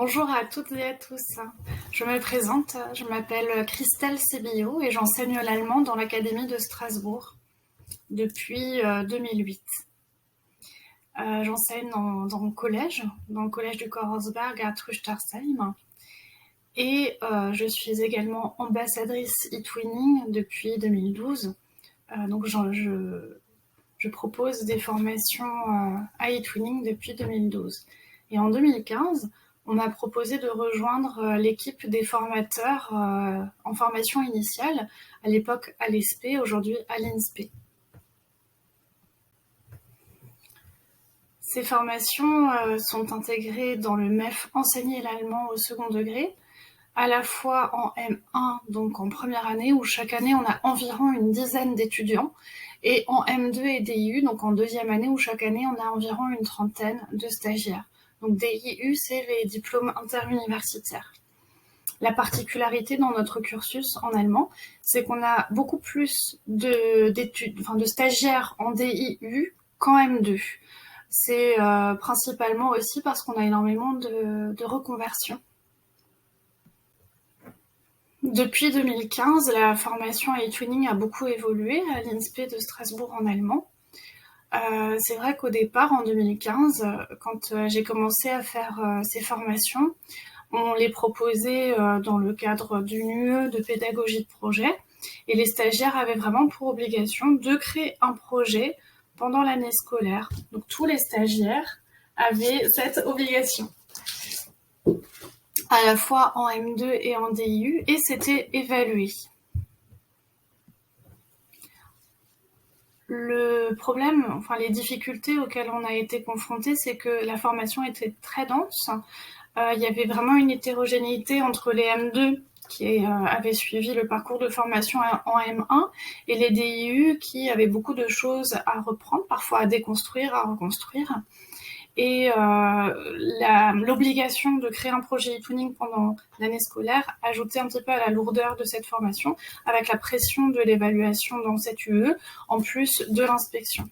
Bonjour à toutes et à tous. Je me présente, je m'appelle Christelle Sébillot et j'enseigne l'allemand dans l'Académie de Strasbourg depuis 2008. J'enseigne dans le collège du Korosberg à Trüstersheim. Et je suis également ambassadrice eTwinning depuis 2012. Donc je propose des formations à eTwinning depuis 2012. Et en 2015, on m'a proposé de rejoindre l'équipe des formateurs en formation initiale, à l'époque à l'ESP, aujourd'hui à l'INSPE. Ces formations sont intégrées dans le MEF Enseigner l'allemand au second degré, à la fois en M1, donc en première année, où chaque année on a environ une dizaine d'étudiants, et en M2 et DIU, donc en deuxième année, où chaque année on a environ une trentaine de stagiaires. Donc DIU, c'est les diplômes interuniversitaires. La particularité dans notre cursus en allemand, c'est qu'on a beaucoup plus de stagiaires en DIU qu'en M2. C'est principalement aussi parce qu'on a énormément de reconversions. Depuis 2015, la formation à eTwinning a beaucoup évolué à l'INSPE de Strasbourg en allemand. C'est vrai qu'au départ, en 2015, quand j'ai commencé à faire ces formations, on les proposait dans le cadre d'une UE de pédagogie de projet, et les stagiaires avaient vraiment pour obligation de créer un projet pendant l'année scolaire. Donc tous les stagiaires avaient cette obligation, à la fois en M2 et en DIU, et c'était évalué. Le problème, les difficultés auxquelles on a été confrontés, c'est que la formation était très dense. Il y avait vraiment une hétérogénéité entre les M2 qui avaient suivi le parcours de formation en M1 et les DIU qui avaient beaucoup de choses à reprendre, parfois à déconstruire, à reconstruire. Et l'obligation de créer un projet eTwinning pendant l'année scolaire ajoutait un petit peu à la lourdeur de cette formation, avec la pression de l'évaluation dans cette UE, en plus de l'inspection.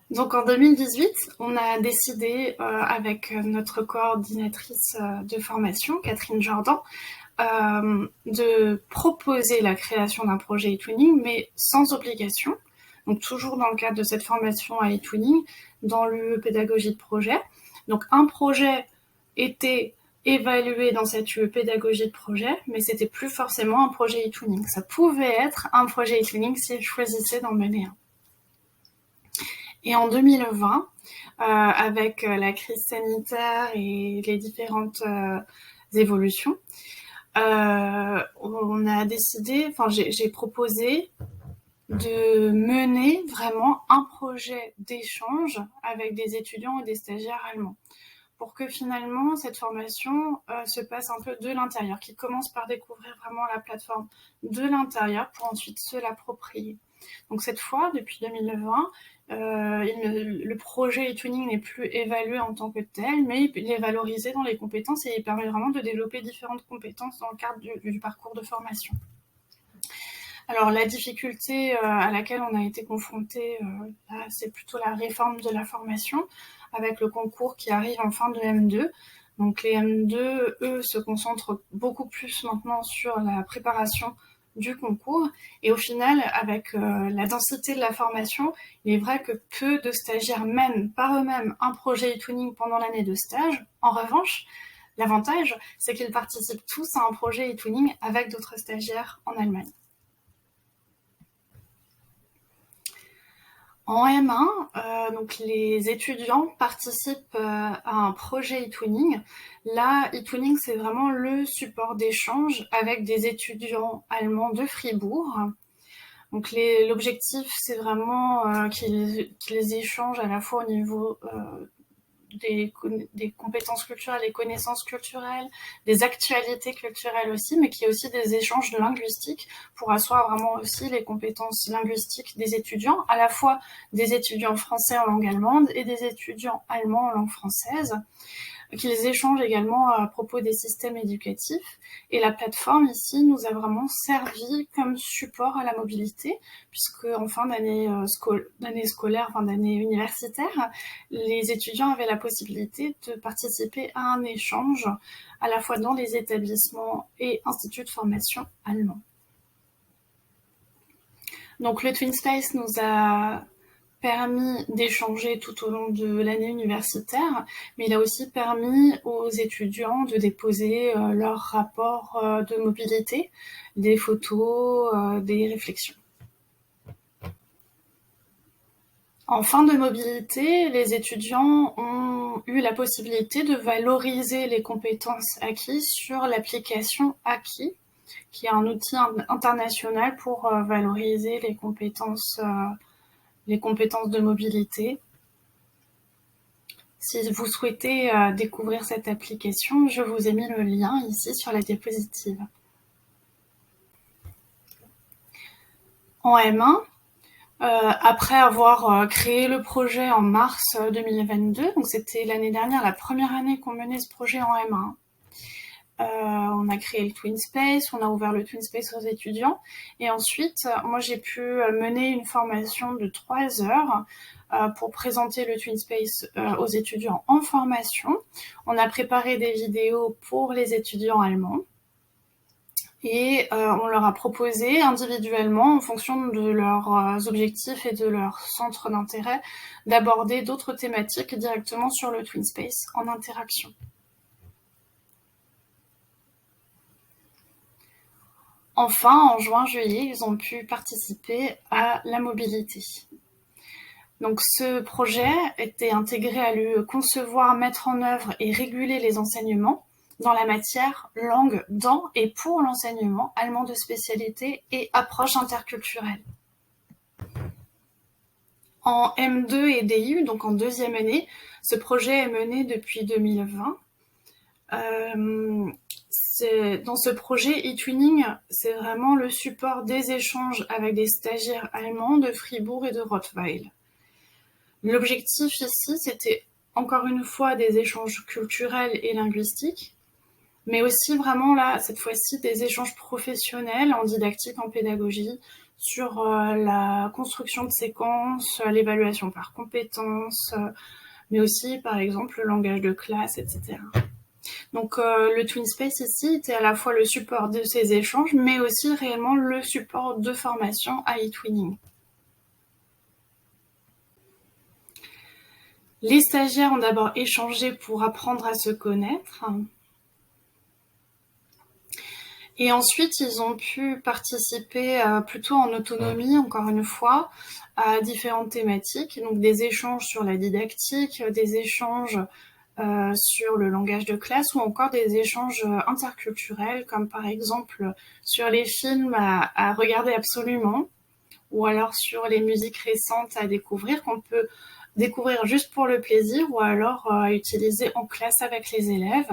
Donc en 2018, on a décidé avec notre coordinatrice de formation, Catherine Jordan, de proposer la création d'un projet eTwinning, mais sans obligation. Donc toujours dans le cadre de cette formation à eTwinning, dans l'UE pédagogie de projet. Donc un projet était évalué dans cette UE pédagogie de projet, mais c'était plus forcément un projet eTwinning. Ça pouvait être un projet eTwinning si je choisissais d'en mener un. Et en 2020, avec la crise sanitaire et les différentes évolutions, on a décidé, j'ai proposé de mener vraiment un projet d'échange avec des étudiants et des stagiaires allemands, pour que finalement cette formation se passe un peu de l'intérieur, qu'ils commencent par découvrir vraiment la plateforme de l'intérieur pour ensuite se l'approprier. Donc cette fois, depuis 2020, le projet eTwinning n'est plus évalué en tant que tel, mais il est valorisé dans les compétences et il permet vraiment de développer différentes compétences dans le cadre du parcours de formation. Alors la difficulté à laquelle on a été confronté, c'est plutôt la réforme de la formation, avec le concours qui arrive en fin de M2. Donc les M2, eux, se concentrent beaucoup plus maintenant sur la préparation du concours. Et au final, avec la densité de la formation, il est vrai que peu de stagiaires mènent par eux-mêmes un projet eTwinning pendant l'année de stage. En revanche, l'avantage, c'est qu'ils participent tous à un projet eTwinning avec d'autres stagiaires en Allemagne. En M1, donc les étudiants participent à un projet eTwinning. Là, eTwinning, c'est vraiment le support d'échange avec des étudiants allemands de Fribourg. Donc l'objectif, c'est vraiment qu'ils échangent à la fois au niveau des compétences culturelles, des connaissances culturelles, des actualités culturelles aussi, mais qu'il y ait aussi des échanges linguistiques pour asseoir vraiment aussi les compétences linguistiques des étudiants, à la fois des étudiants français en langue allemande et des étudiants allemands en langue française, qu'ils échangent également à propos des systèmes éducatifs. Et la plateforme ici nous a vraiment servi comme support à la mobilité, puisque en fin d'année scolaire, fin d'année universitaire, les étudiants avaient la possibilité de participer à un échange à la fois dans les établissements et instituts de formation allemands. Donc le TwinSpace nous a permis d'échanger tout au long de l'année universitaire, mais il a aussi permis aux étudiants de déposer leur rapport de mobilité, des photos, des réflexions. En fin de mobilité, les étudiants ont eu la possibilité de valoriser les compétences acquises sur l'application Acquis, qui est un outil international pour valoriser les compétences de mobilité. Si vous souhaitez découvrir cette application, je vous ai mis le lien ici sur la diapositive. En M1, après avoir créé le projet en mars 2022, donc c'était l'année dernière, la première année qu'on menait ce projet en M1, on a créé le TwinSpace, on a ouvert le TwinSpace aux étudiants, et ensuite, moi j'ai pu mener une formation de 3 heures pour présenter le TwinSpace aux étudiants en formation. On a préparé des vidéos pour les étudiants allemands, et on leur a proposé individuellement, en fonction de leurs objectifs et de leur centre d'intérêt, d'aborder d'autres thématiques directement sur le TwinSpace en interaction. Enfin, en juin-juillet, ils ont pu participer à la mobilité. Donc ce projet était intégré à lui concevoir, mettre en œuvre et réguler les enseignements dans la matière langue dans et pour l'enseignement allemand de spécialité et approche interculturelle. En M2 et DU, donc en deuxième année, ce projet est mené depuis 2020. Dans ce projet, eTwinning, c'est vraiment le support des échanges avec des stagiaires allemands de Fribourg et de Rottweil. L'objectif ici, c'était encore une fois des échanges culturels et linguistiques, mais aussi vraiment là, cette fois-ci, des échanges professionnels en didactique, en pédagogie, sur la construction de séquences, l'évaluation par compétences, mais aussi par exemple le langage de classe, etc. Donc le TwinSpace ici était à la fois le support de ces échanges, mais aussi réellement le support de formation à eTwinning. Les stagiaires ont d'abord échangé pour apprendre à se connaître. Et ensuite, ils ont pu participer plutôt en autonomie, encore une fois, à différentes thématiques. Donc des échanges sur la didactique, des échanges sur le langage de classe ou encore des échanges interculturels, comme par exemple sur les films à regarder absolument, ou alors sur les musiques récentes à découvrir, qu'on peut découvrir juste pour le plaisir ou alors utiliser en classe avec les élèves.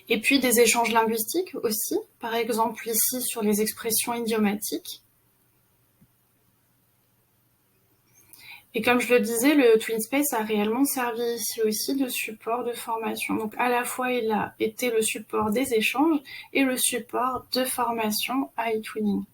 Et puis des échanges linguistiques aussi, par exemple ici sur les expressions idiomatiques. Et comme je le disais, le TwinSpace a réellement servi ici aussi de support de formation. Donc à la fois, il a été le support des échanges et le support de formation à eTwinning.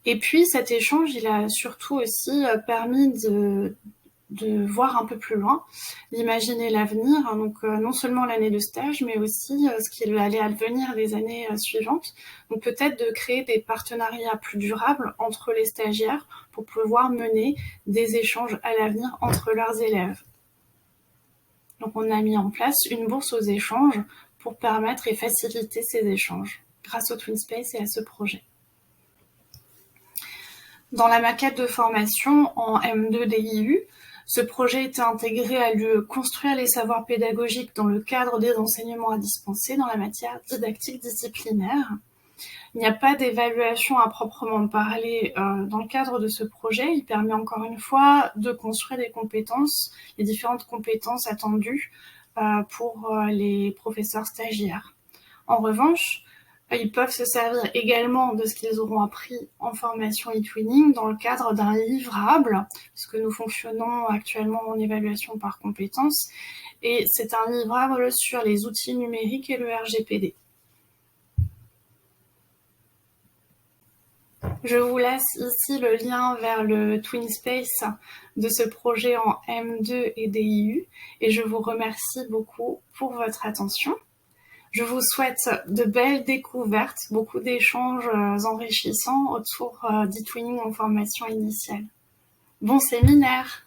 Et puis cet échange, il a surtout aussi permis de voir un peu plus loin, d'imaginer l'avenir, donc non seulement l'année de stage, mais aussi ce qui allait advenir les années suivantes. Donc peut-être de créer des partenariats plus durables entre les stagiaires pour pouvoir mener des échanges à l'avenir entre leurs élèves. Donc on a mis en place une bourse aux échanges pour permettre et faciliter ces échanges grâce au TwinSpace et à ce projet. Dans la maquette de formation en M2 DIU, ce projet était intégré à lui construire les savoirs pédagogiques dans le cadre des enseignements à dispenser dans la matière didactique disciplinaire. Il n'y a pas d'évaluation à proprement parler dans le cadre de ce projet. Il permet encore une fois de construire des compétences, les différentes compétences attendues pour les professeurs stagiaires. En revanche, ils peuvent se servir également de ce qu'ils auront appris en formation eTwinning dans le cadre d'un livrable, puisque nous fonctionnons actuellement en évaluation par compétences, et c'est un livrable sur les outils numériques et le RGPD. Je vous laisse ici le lien vers le Twin Space de ce projet en M2 et DIU et je vous remercie beaucoup pour votre attention. Je vous souhaite de belles découvertes, beaucoup d'échanges enrichissants autour d'e-twinning en formation initiale. Bon séminaire!